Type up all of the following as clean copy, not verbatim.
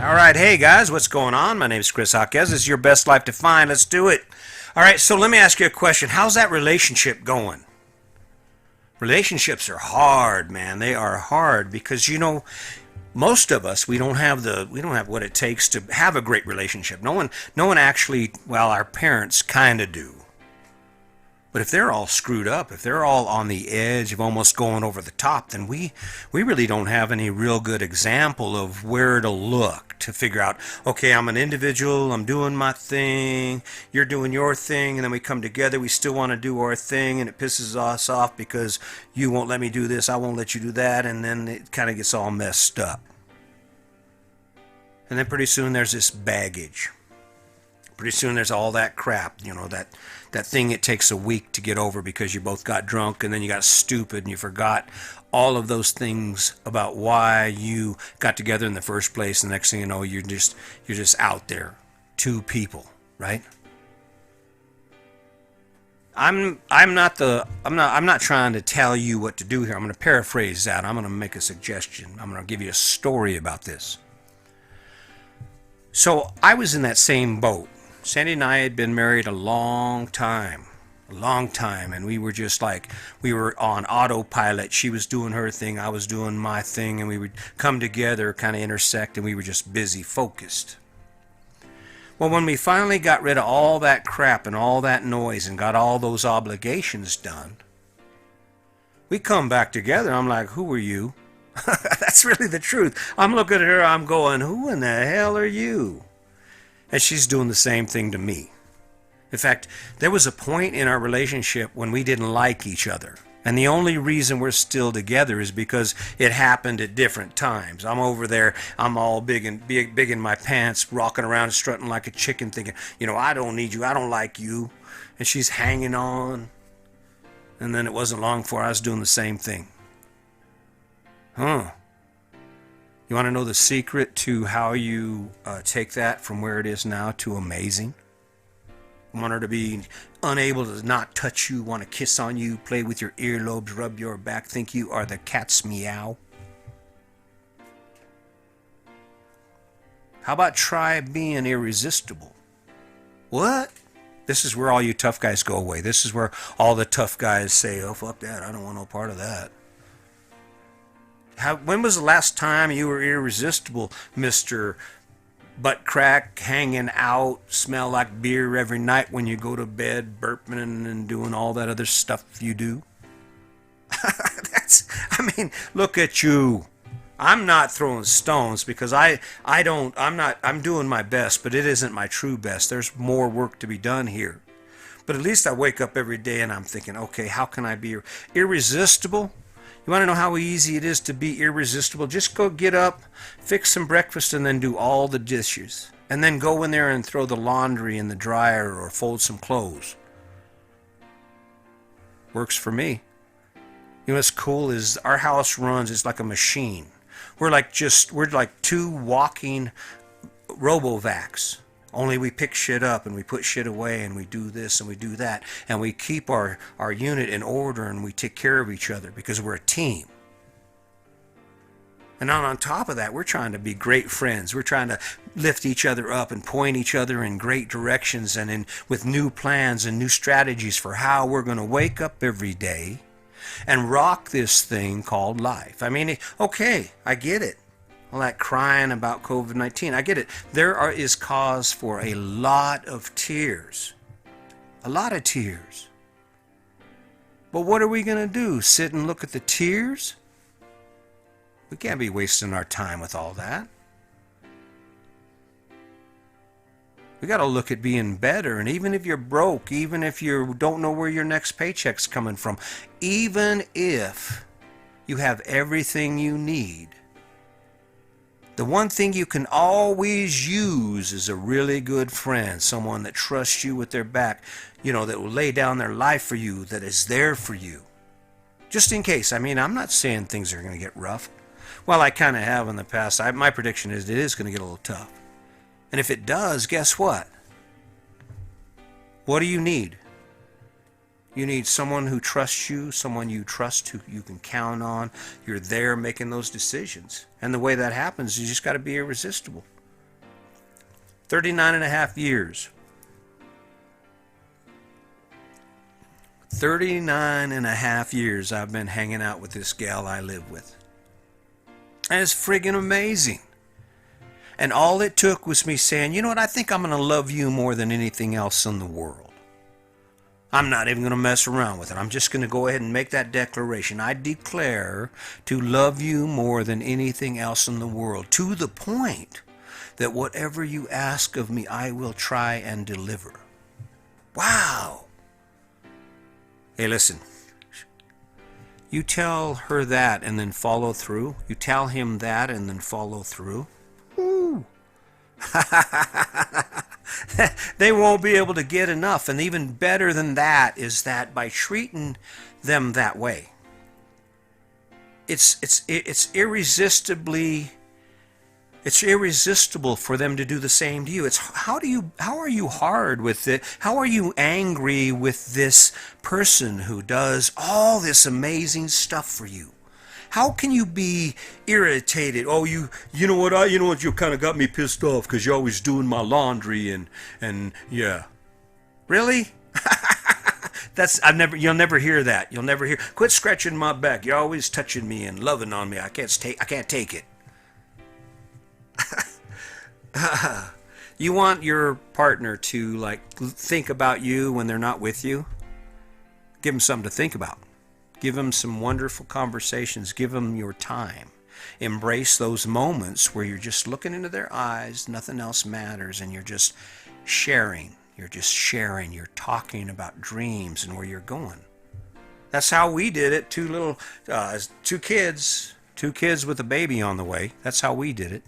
All right, hey guys, what's going on? My name is Chris Hawkes. This is your best life defined. Let's do it. All right, so let me ask you a question. How's that relationship going? Relationships are hard, man. They are hard because most of us we don't have what it takes to have a great relationship. No one actually, well, our parents kind of do. But if they're all screwed up, if they're all on the edge of almost going over the top, then we really don't have any real good example of where to look to figure out, okay, I'm an individual, I'm doing my thing, you're doing your thing, and then we come together, we still want to do our thing, and it pisses us off because you won't let me do this, I won't let you do that, and then it kind of gets all messed up. And then pretty soon there's this baggage. Pretty soon there's all that crap, that thing it takes a week to get over because you both got drunk and then you got stupid and you forgot all of those things about why you got together in the first place. And the next thing you know, you're just out there, two people, right? I'm not trying to tell you what to do here. I'm going to paraphrase that. I'm going to make a suggestion. I'm going to give you a story about this. So I was in that same boat. Sandy and I had been married a long time, and we were just like, we were on autopilot. She was doing her thing, I was doing my thing, and we would come together, kind of intersect, and we were just busy, focused. Well, when we finally got rid of all that crap and all that noise and got all those obligations done, we come back together. I'm like, who are you? That's really the truth. I'm looking at her, I'm going, who in the hell are you? And she's doing the same thing to me. In fact, there was a point in our relationship when we didn't like each other. And the only reason we're still together is because it happened at different times. I'm over there, I'm all big in my pants, rocking around, strutting like a chicken, thinking, I don't need you, I don't like you. And she's hanging on. And then it wasn't long before I was doing the same thing. You want to know the secret to how you take that from where it is now to amazing? You want her to be unable to not touch you, want to kiss on you, play with your earlobes, rub your back, think you are the cat's meow? How about try being irresistible? What? This is where all you tough guys go away. This is where all the tough guys say, oh, fuck that, I don't want no part of that. When was the last time you were irresistible, Mr. Butt Crack, hanging out, smell like beer every night when you go to bed, burping and doing all that other stuff you do? Look at you. I'm not throwing stones because I'm doing my best, but it isn't my true best. There's more work to be done here. But at least I wake up every day and I'm thinking, okay, how can I be irresistible? You want to know how easy it is to be irresistible? Just go get up, fix some breakfast, and then do all the dishes. And then go in there and throw the laundry in the dryer or fold some clothes. Works for me. What's cool is our house runs, it's like a machine. We're like two walking robovacs. Only we pick shit up and we put shit away and we do this and we do that. And we keep our unit in order and we take care of each other because we're a team. And on top of that, we're trying to be great friends. We're trying to lift each other up and point each other in great directions and with new plans and new strategies for how we're going to wake up every day and rock this thing called life. Okay, I get it. All that crying about COVID-19, I get it. Is cause for a lot of tears. A lot of tears. But what are we going to do? Sit and look at the tears? We can't be wasting our time with all that. We got to look at being better. And even if you're broke, even if you don't know where your next paycheck's coming from, even if you have everything you need, the one thing you can always use is a really good friend, someone that trusts you with their back, that will lay down their life for you, that is there for you. Just in case. I'm not saying things are going to get rough. Well, I kind of have in the past. My prediction is it is going to get a little tough. And if it does, guess what? What do you need? You need someone who trusts you, someone you trust, who you can count on. You're there making those decisions. And the way that happens is you just got to be irresistible. 39 and a half years. 39 and a half years I've been hanging out with this gal I live with. And it's friggin' amazing. And all it took was me saying, you know what, I think I'm going to love you more than anything else in the world. I'm not even going to mess around with it. I'm just going to go ahead and make that declaration. I declare to love you more than anything else in the world, to the point that whatever you ask of me, I will try and deliver. Wow. Hey, listen. You tell her that and then follow through. You tell him that and then follow through. Woo. They won't be able to get enough. And even better than that is that by treating them that way, it's irresistible for them to do the same to you. It's how are you hard with it? How are you angry with this person who does all this amazing stuff for you? How can you be irritated? Oh, you know what you kind of got me pissed off because you're always doing my laundry and yeah. Really? You'll never hear that. You'll never hear. Quit scratching my back. You're always touching me and loving on me. I can't take it. You want your partner to think about you when they're not with you? Give them something to think about. Give them some wonderful conversations. Give them your time. Embrace those moments where you're just looking into their eyes, nothing else matters, and you're just sharing. You're talking about dreams and where you're going. That's how we did it. Two kids with a baby on the way. That's how we did it.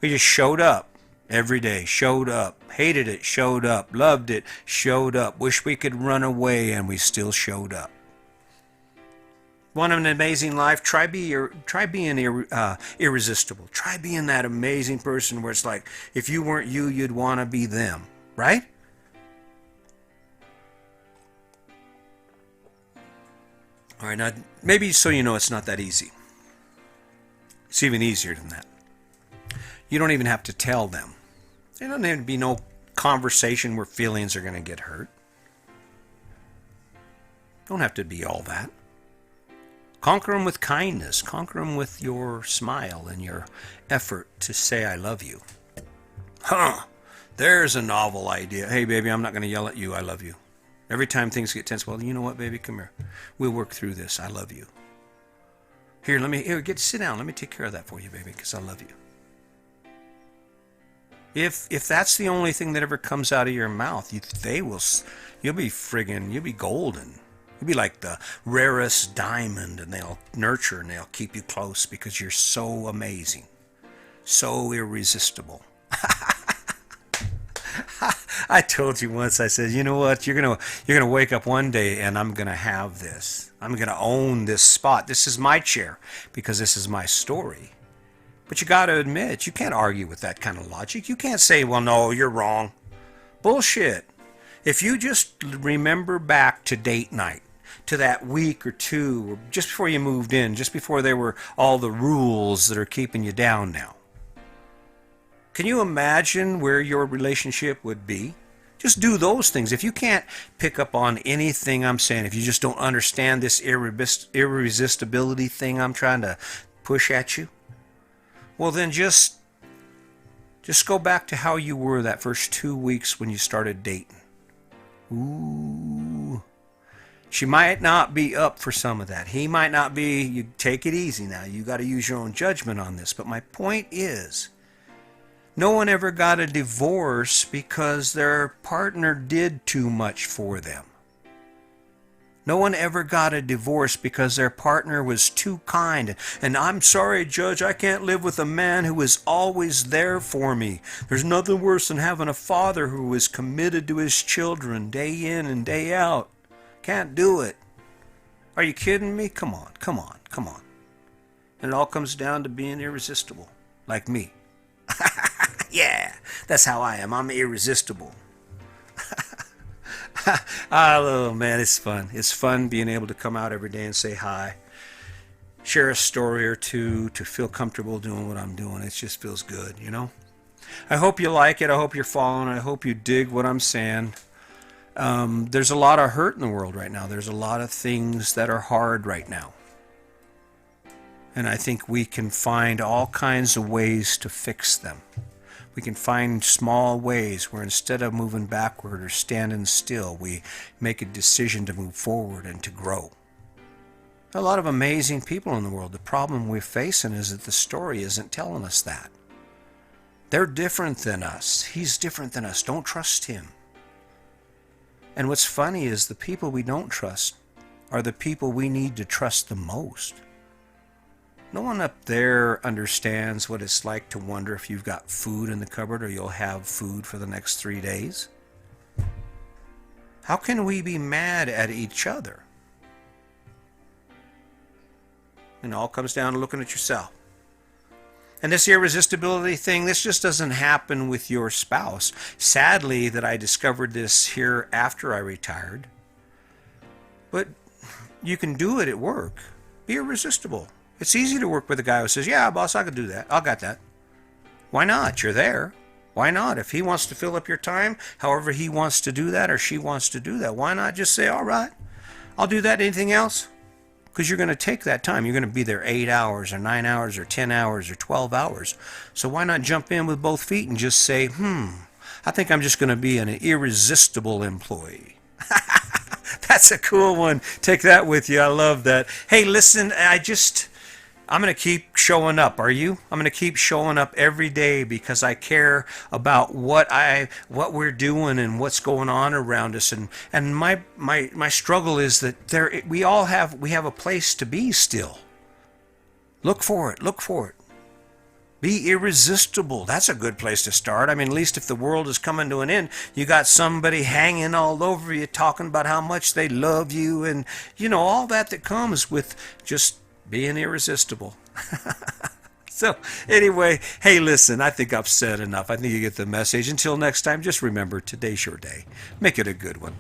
We just showed up every day, showed up, hated it, showed up, loved it, showed up, wish we could run away, and we still showed up. Want an amazing life? Try being irresistible. Try being that amazing person where it's like, if you weren't you, you'd want to be them, right? All right, now maybe so you know it's not that easy. It's even easier than that. You don't even have to tell them. There doesn't have to be no conversation where feelings are going to get hurt. Don't have to be all that. Conquer them with kindness. Conquer them with your smile and your effort to say I love you. There's a novel idea. Hey, baby, I'm not going to yell at you. I love you. Every time things get tense, well, you know what, baby? Come here. We'll work through this. I love you. Here, sit down. Let me take care of that for you, baby, because I love you. If that's the only thing that ever comes out of your mouth, you'll be golden. You'll be like the rarest diamond, and they'll nurture and they'll keep you close because you're so amazing, so irresistible. I told you once, I said, you know what, you're gonna wake up one day and I'm gonna have this. I'm gonna own this spot. This is my chair because this is my story. But you got to admit, you can't argue with that kind of logic. You can't say, well, no, you're wrong. Bullshit. If you just remember back to date night, to that week or two, or just before you moved in, just before there were all the rules that are keeping you down now. Can you imagine where your relationship would be? Just do those things. If you can't pick up on anything I'm saying, if you just don't understand this irresistibility thing I'm trying to push at you, well, then just go back to how you were that first 2 weeks when you started dating. Ooh. She might not be up for some of that. He might not be. You take it easy now. You got to use your own judgment on this. But my point is, no one ever got a divorce because their partner did too much for them. No one ever got a divorce because their partner was too kind. And I'm sorry, Judge, I can't live with a man who is always there for me. There's nothing worse than having a father who is committed to his children day in and day out. Can't do it. Are you kidding me? Come on. And it all comes down to being irresistible, like me. Yeah, that's how I am. I'm irresistible. Oh, man, it's fun. It's fun being able to come out every day and say hi, share a story or two, to feel comfortable doing what I'm doing. It just feels good, you know? I hope you like it. I hope you're following. I hope you dig what I'm saying. There's a lot of hurt in the world right now. There's a lot of things that are hard right now. And I think we can find all kinds of ways to fix them. We can find small ways where instead of moving backward or standing still, we make a decision to move forward and to grow. A lot of amazing people in the world. The problem we're facing is that the story isn't telling us that. They're different than us. He's different than us. Don't trust him. And what's funny is the people we don't trust are the people we need to trust the most. No one up there understands what it's like to wonder if you've got food in the cupboard or you'll have food for the next 3 days. How can we be mad at each other? It all comes down to looking at yourself. And this irresistibility thing, this just doesn't happen with your spouse. Sadly, that I discovered this here after I retired. But you can do it at work. Be irresistible. It's easy to work with a guy who says, yeah, boss, I can do that. I got that. Why not? You're there. Why not? If he wants to fill up your time, however he wants to do that or she wants to do that, why not just say, all right, I'll do that. Anything else? Because you're going to take that time. You're going to be there 8 hours or 9 hours or 10 hours or 12 hours. So why not jump in with both feet and just say, I think I'm just going to be an irresistible employee. That's a cool one. Take that with you. I love that. Hey, listen, I'm going to keep showing up. Are you? I'm going to keep showing up every day because I care about what we're doing and what's going on around us. And my struggle is that we have a place to be still. Look for it. Look for it. Be irresistible. That's a good place to start. I mean, at least if the world is coming to an end, you got somebody hanging all over you talking about how much they love you and, all that comes with just being irresistible. So anyway, hey, listen, I think I've said enough. I think you get the message. Until next time, just remember, today's your day. Make it a good one.